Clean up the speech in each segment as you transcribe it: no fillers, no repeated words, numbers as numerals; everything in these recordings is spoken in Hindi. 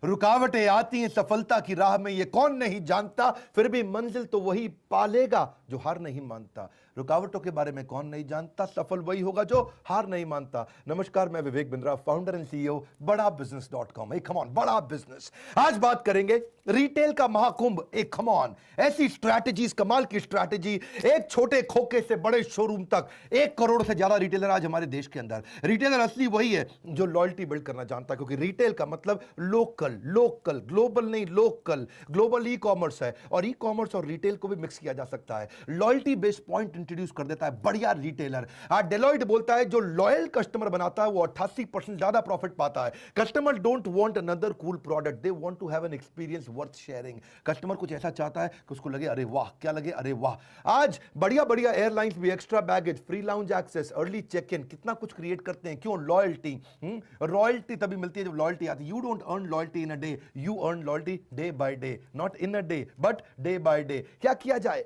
रुकावटें आती हैं सफलता की राह में, ये कौन नहीं जानता, फिर भी मंजिल तो वही पालेगा जो हार नहीं मानता। रुकावटों के बारे में कौन नहीं जानता, सफल वही होगा जो हार नहीं मानता। नमस्कार, मैं Vivek Bindra, founder and CEO बड़ा बिजनेस.com। कम ऑन, बड़ा बिजनेस। आज बात करेंगे रिटेल का महाकुंभ। एक कम ऑन, ऐसी स्ट्रैटेजीज, कमाल की स्ट्रैटेजी, एक छोटे खोखे से बड़े शोरूम तक, 1 करोड़ से ज्यादा रिटेलर आज हमारे देश के अंदर। रिटेलर असली वही है जो लॉयल्टी बिल्ड करना जानता है, क्योंकि रिटेल का मतलब लोकल, लोकल, ग्लोबल नहीं, लोकल। ग्लोबल ई कॉमर्स है और ई कॉमर्स और रिटेल को भी मिक्स किया जा सकता है। लॉयल्टी बेस्ड पॉइंट इंट्रोड्यूस कर देता है बढ़िया रिटेलर। आज डेलॉयट बोलता है जो लॉयल कस्टमर बनाता है वो 88% ज्यादा प्रॉफिट पाता है। Customer don't want another cool product, they want to have an experience worth sharing. Customer कुछ ऐसा चाहता है कि उसको लगे अरे वाह, क्या लगे अरे वाह। आज बढ़िया बढ़िया एयरलाइंस भी extra baggage, free lounge access, early check in, कितना कुछ क्रिएट करते हैं। क्यों? लॉयल्टी। रॉयल्टी तभी मिलती है जब लॉयल्टी आती है। You don't earn loyalty in a day, you earn loyalty day by day, not in a day but day by day. क्या किया जाए?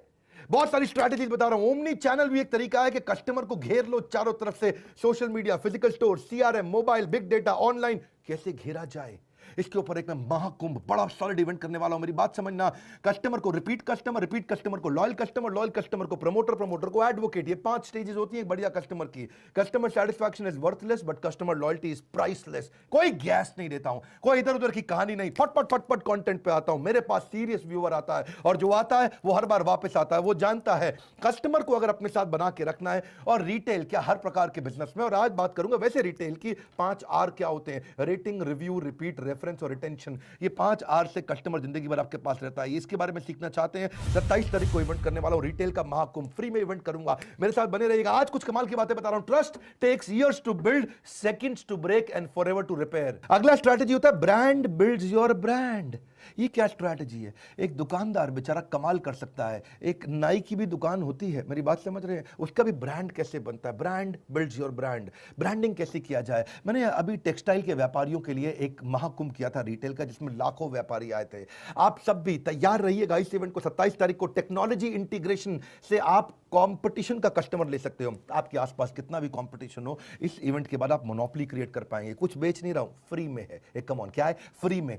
बहुत सारी स्ट्रैटेजीज बता रहा हूं। ओमनी चैनल भी एक तरीका है कि कस्टमर को घेर लो चारों तरफ से। Social media, physical store, CRM, mobile, big data, online, कैसे घेरा जाए, इसके ऊपर एक मैं महाकुंभ, बड़ा सॉलिड इवेंट करने वाला हूं। मेरी बात समझना। कस्टमर को रिपीट कस्टमर, रिपीट कस्टमर को लॉयल कस्टमर, लॉयल कस्टमर को प्रमोटर, प्रमोटर को एडवोकेट। ये 5 स्टेजेस होती है बढ़िया कस्टमर की। Customer satisfaction is worthless but customer loyalty is priceless. कोई गैस नहीं देता हूं, कोई इधर उधर की कहानी नहीं, फटफट फटफट कंटेंट पे आता हूं। मेरे पास सीरियस व्यूअर आता है और जो आता है वो हर बार वापस आता है। वो जानता है कस्टमर को अगर अपने साथ बना के रखना है। और रिटेल क्या, हर प्रकार के बिजनेस में। और आज बात करूंगा वैसे रिटेल की 5 आर क्या होते हैं: रेटिंग, रिव्यू, रिपीट, रेफरेंस और रिटेंशन। ये 5 आर से कस्टमर जिंदगी भर आपके पास रहता है। इसके बारे में सीखना चाहते हैं? 27 तारीख को इवेंट करने वाला हूं, रिटेल का महाकुंभ। फ्री में इवेंट करूंगा, मेरे साथ बने रहिएगा। आज कुछ कमाल की बातें बता रहा हूं। Trust takes years to build, seconds to break and forever to repair. अगला स्ट्रैटेजी होता है ब्रांड बिल्ड्स योर ब्रांड। ये क्या स्ट्रैटेजी है? एक दुकानदार बेचारा कमाल कर सकता है। एक नाई की भी दुकान होती है, मेरी बात समझ रहे हैं? उसका भी ब्रांड कैसे बनता है? Brand builds your brand. Branding कैसे किया जाए? मैंने अभी टेक्सटाइल के व्यापारियों के लिए एक महाकुंभ किया था रिटेल का, जिसमें लाखों व्यापारी आए थे। आप सब भी तैयार रहिएगा इस इवेंट को। 27 तारीख को टेक्नोलॉजी इंटीग्रेशन से आप कंपटीशन का कस्टमर ले सकते हो। आपके आसपास कितना भी कंपटीशन हो, इस इवेंट के बाद आप मोनोपोली क्रिएट कर पाएंगे। कुछ बेच नहीं रहा हूं, फ्री में है। एक कम ऑन, क्या है? फ्री में।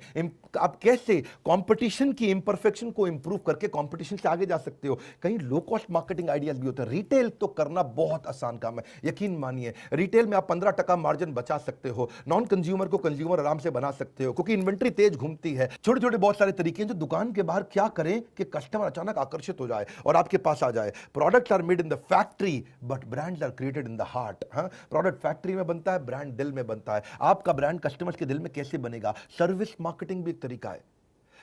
आप कैसे कंपटीशन की इंपरफेक्शन को इंप्रूव करके कंपटीशन से आगे जा सकते हो। कहीं लो कॉस्ट मार्केटिंग आइडियाज भी होते हैं। रिटेल तो करना बहुत आसान काम है, यकीन मानिए। रिटेल में आप 15% मार्जिन बचा सकते हो। नॉन कंज्यूमर को कंज्यूमर आराम से बना सकते हो, क्योंकि इन्वेंट्री तेज घूमती है। छोटे छोटे बहुत सारे तरीके हैं जो दुकान के बाहर क्या करें कि कस्टमर अचानक आकर्षित हो जाए और आपके पास आ जाए। Products are made in the factory but brands are created in the heart. Product factory में बनता है, ब्रांड दिल में बनता है। आपका ब्रांड कस्टमर्स के दिल में कैसे बनेगा? सर्विस मार्केटिंग भी एक तरीका है।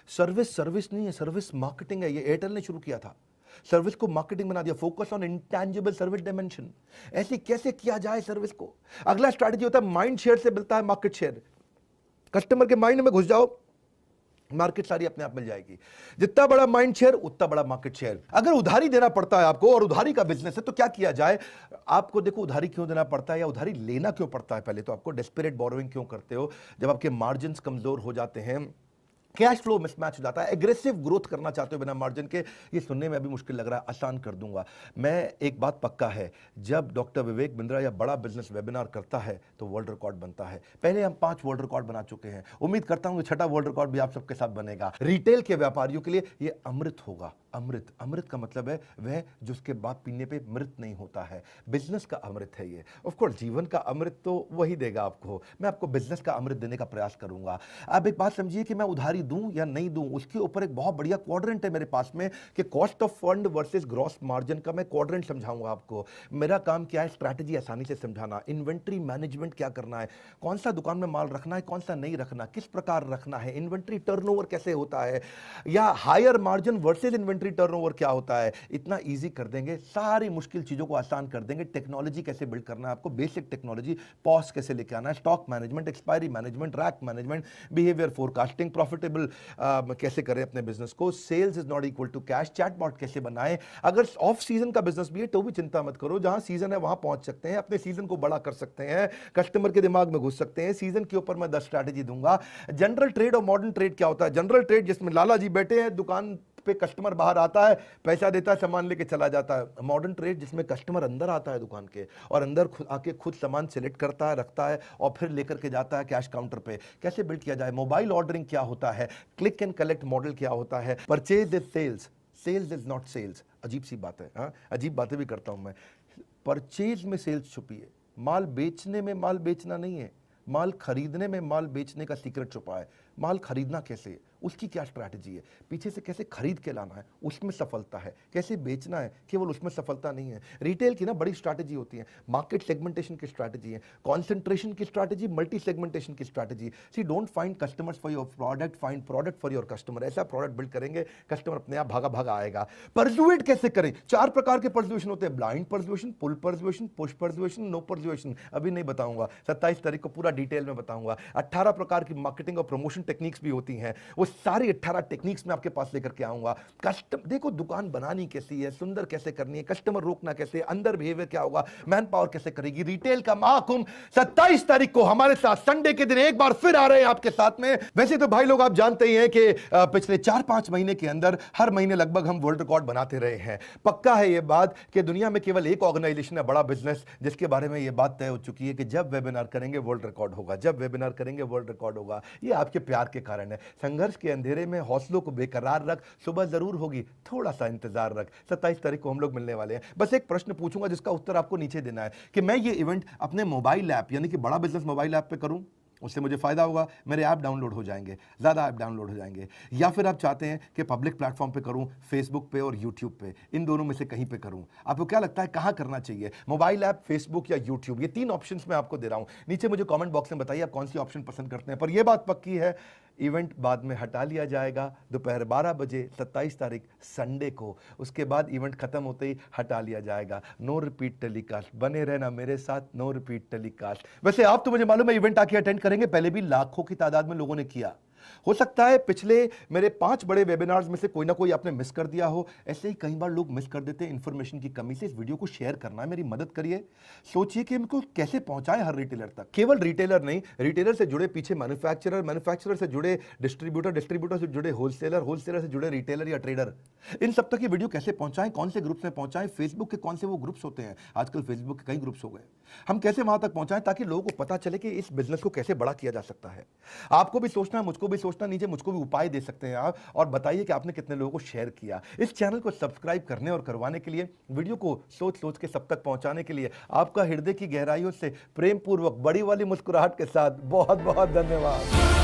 सर्विस नहीं है, सर्विस मार्केटिंग है। ये एयरटेल ने शुरू किया था, सर्विस को मार्केटिंग बना दिया। Focus on intangible service dimension. ऐसे कैसे किया जाए सर्विस को? अगला स्ट्रैटेजी होता है माइंड शेयर से मिलता है मार्केट शेयर। कस्टमर के माइंड में घुस जाओ, मार्केट सारी अपने आप मिल जाएगी। जितना बड़ा माइंड शेयर उतना बड़ा मार्केट शेयर। अगर उधारी देना पड़ता है आपको और उधारी का बिजनेस है तो क्या किया जाए? आपको देखो, उधारी क्यों देना पड़ता है या उधारी लेना क्यों पड़ता है? पहले तो आपको डेस्परेट बोरोइंग क्यों करते हो? जब आपके मार्जिन कमजोर हो जाते हैं, कैश फ्लो मिसमैच हो जाता है, एग्रेसिव ग्रोथ करना चाहते हो बिना मार्जिन के। ये सुनने में अभी मुश्किल लग रहा है, आसान कर दूंगा मैं। एक बात पक्का है, जब डॉक्टर विवेक बिंद्रा या बड़ा बिजनेस वेबिनार करता है तो वर्ल्ड रिकॉर्ड बनता है। पहले हम 5 वर्ल्ड रिकॉर्ड बना चुके हैं, उम्मीद करता हूं कि 6ठा वर्ल्ड रिकॉर्ड भी आप सबके साथ बनेगा। रिटेल के व्यापारियों के लिए ये अमृत होगा। अमृत, अमृत का मतलब है वह जो उसके बाद पीने पे मृत नहीं होता है। बिजनेस का अमृत है ये। ऑफ कोर्स जीवन का अमृत तो वही देगा आपको, मैं आपको बिजनेस का अमृत देने का प्रयास करूंगा। अब एक बात समझिए कि मैं उधारी दूं या नहीं दूं, उसके ऊपर एक बहुत बढ़िया क्वाड्रेंट है मेरे पास में कि cost of fund versus gross margin का मैं क्वाड्रेंट समझाऊंगा आपको। मेरा काम क्या है? स्ट्रैटेजी आसानी से समझाना। इन्वेंट्री मैनेजमेंट क्या करना है, कौन सा दुकान में माल रखना है, कौन सा नहीं रखना, किस प्रकार रखना है, इन्वेंट्री टर्नओवर कैसे होता है, या higher margin versus inventory turnover क्या होता है। इतना इजी कर देंगे, सारी मुश्किल चीजों को आसान कर देंगे। टेक्नोलॉजी कैसे बिल्ड करना है आपको, बेसिक टेक्नोलॉजी, पॉस कैसे लेके आना है, stock management, expiry management, rack management, behaviour forecasting, profitable कैसे करें अपने बिजनेस को, sales is not equal to cash, chatbot कैसे बनाएं। अगर ऑफ सीजन का बिजनेस भी है तो भी चिंता मत करो, जहां सीजन है वहां पहुंच सकते हैं, अपने सीजन को बड़ा कर सकते हैं, कस्टमर के दिमाग में घुस सकते हैं। सीजन के ऊपर मैं 10 स्ट्रैटेजी दूंगा। जनरल ट्रेड और मॉडर्न ट्रेड क्या होता है? जनरल ट्रेड जिसमें लाला जी बैठे हैं, दुकान पे कस्टमर बाहर आता है, पैसा देता है, सामान लेके चला जाता है। मॉडर्न ट्रेड जिसमें कस्टमर अंदर आता है दुकान के और अंदर आके खुद सामान सिलेक्ट करता है, रखता है और फिर लेकर के जाता है कैश काउंटर पे। कैसे बिल्ड किया जाए? मोबाइल ऑर्डरिंग क्या होता है? क्लिक एंड कलेक्ट मॉडल क्या होता है? Purchase is sales, sales is not sales. अजीब सी बात है, हाँ, अजीब बातें भी करता हूं मैं। परचेज में सेल्स छुपी है, माल बेचने में माल बेचना नहीं है, माल खरीदने में माल बेचने का सीक्रेट छुपा है। माल खरीदना कैसे है, उसकी क्या स्ट्रैटेजी है, पीछे से कैसे खरीद के लाना है, उसमें सफलता है। कैसे बेचना है, केवल उसमें सफलता नहीं है। रिटेल की ना बड़ी स्ट्रैटेजी होती है, मार्केट सेगमेंटेशन की स्ट्रैटेजी है, कॉन्सेंट्रेशन की स्ट्रैटेजी, मल्टी सेगमेंटेशन की strategy. See don't find customers for your product, find product for your customer. ऐसा प्रोडक्ट बिल्ड करेंगे, कस्टमर अपने आप भागा भागा आएगा। परसुएट कैसे करें? 4 प्रकार के परसुएशन होते हैं, blind persuasion, pull persuasion, push persuasion, no persuasion. अभी नहीं बताऊंगा, 27 तारीख को पूरा डिटेल में बताऊंगा। 18 प्रकार की मार्केटिंग और प्रमोशन टेक्निक्स भी होती हैं, वो सारी 18 टेक्निक्स में आपके पास लेकर के आऊंगा। देखो दुकान बनानी कैसी है, सुंदर कैसे करनी है, कस्टमर रोकना कैसे, अंदर बिहेवियर क्या होगा, मैन पावर कैसे करेगी। रिटेल का महाकुंभ 27 तारीख को हमारे साथ संडे के दिन एक बार फिर आ रहे हैं आपके साथ में। वैसे तो भाई लोग आप जानते ही हैं कि पिछले 4-5 महीने के अंदर हर महीने लगभग हम वर्ल्ड रिकॉर्ड बनाते रहे हैं। पक्का है यह बात कि दुनिया में केवल एक ऑर्गेनाइजेशन है, बड़ा बिजनेस, जिसके बारे में यह बात तय हो चुकी है कि जब वेबिनार करेंगे वर्ल्ड रिकॉर्ड होगा, जब वेबिनार करेंगे वर्ल्ड रिकॉर्ड होगा। यह आपके प्यार के कारण है। संघर्ष के अंधेरे में हौसलों को बेकरार रख, सुबह जरूर होगी, थोड़ा सा इंतजार रख। 27 तारीख को हम लोग मिलने वाले हैं। बस एक प्रश्न पूछूंगा जिसका उत्तर आपको नीचे देना है कि मैं ये इवेंट अपने मोबाइल ऐप यानी कि बड़ा बिजनेस मोबाइल ऐप पे करूं, उससे मुझे फायदा होगा, मेरे ऐप डाउनलोड हो जाएंगे, ज़्यादा ऐप डाउनलोड हो जाएंगे, या फिर आप चाहते हैं कि पब्लिक प्लेटफॉर्म पे करूं, फेसबुक पे और यूट्यूब पे, इन दोनों में से कहीं पे करूं? आपको क्या लगता है कहां करना चाहिए? मोबाइल ऐप, फेसबुक या यूट्यूब? ये 3 ऑप्शंस मैं आपको दे रहा हूं। नीचे मुझे कमेंट बॉक्स में बताइए आप कौन सी ऑप्शन पसंद करते हैं। पर यह बात पक्की है, इवेंट बाद में हटा लिया जाएगा दोपहर 12 बजे 27 तारीख संडे को। उसके बाद इवेंट खत्म होते ही हटा लिया जाएगा। No repeat telecast. बने रहना मेरे साथ, नो रिपीट टेलीकास्ट। वैसे आप तो मुझे मालूम है इवेंट आके अटेंड करेंगे, पहले भी लाखों की तादाद में लोगों ने किया। हो सकता है पिछले मेरे 5 बड़े वेबिनार्स में से कोई ना कोई आपने मिस कर दिया हो। ऐसे ही कई बार लोग मिस कर देते हैं इंफॉर्मेशन की कमी से। इस वीडियो को शेयर करना है, मेरी मदद करिए। सोचिए कि इनको कैसे पहुंचाएं हर रिटेलर तक। केवल रिटेलर नहीं, रिटेलर से जुड़े पीछे मैन्युफैक्चरर, मैन्युफैक्चरर से जुड़े डिस्ट्रीब्यूटर, डिस्ट्रीब्यूटर से जुड़े होलसेलर, होलसेलर से जुड़े रिटेलर या ट्रेडर। इन सब तक ये वीडियो कैसे पहुंचाएं, कौन से ग्रुप्स में पहुंचाएं, फेसबुक के कौन से वो ग्रुप्स होते हैं, आजकल फेसबुक के कई ग्रुप्स हो गए, हम कैसे वहां तक पहुंचाएं ताकि लोगों को पता चले कि इस बिजनेस को कैसे बड़ा किया जा सकता है। आपको भी सोचना है, मुझको भी सोचना, नीचे मुझको भी उपाय दे सकते हैं आप, और बताइए कि आपने कितने लोगों को शेयर किया। इस चैनल को सब्सक्राइब करने और करवाने के लिए, वीडियो को सोच सोच के सब तक पहुंचाने के लिए आपका हृदय की गहराइयों से प्रेम पूर्वक बड़ी वाली मुस्कुराहट के साथ बहुत बहुत धन्यवाद।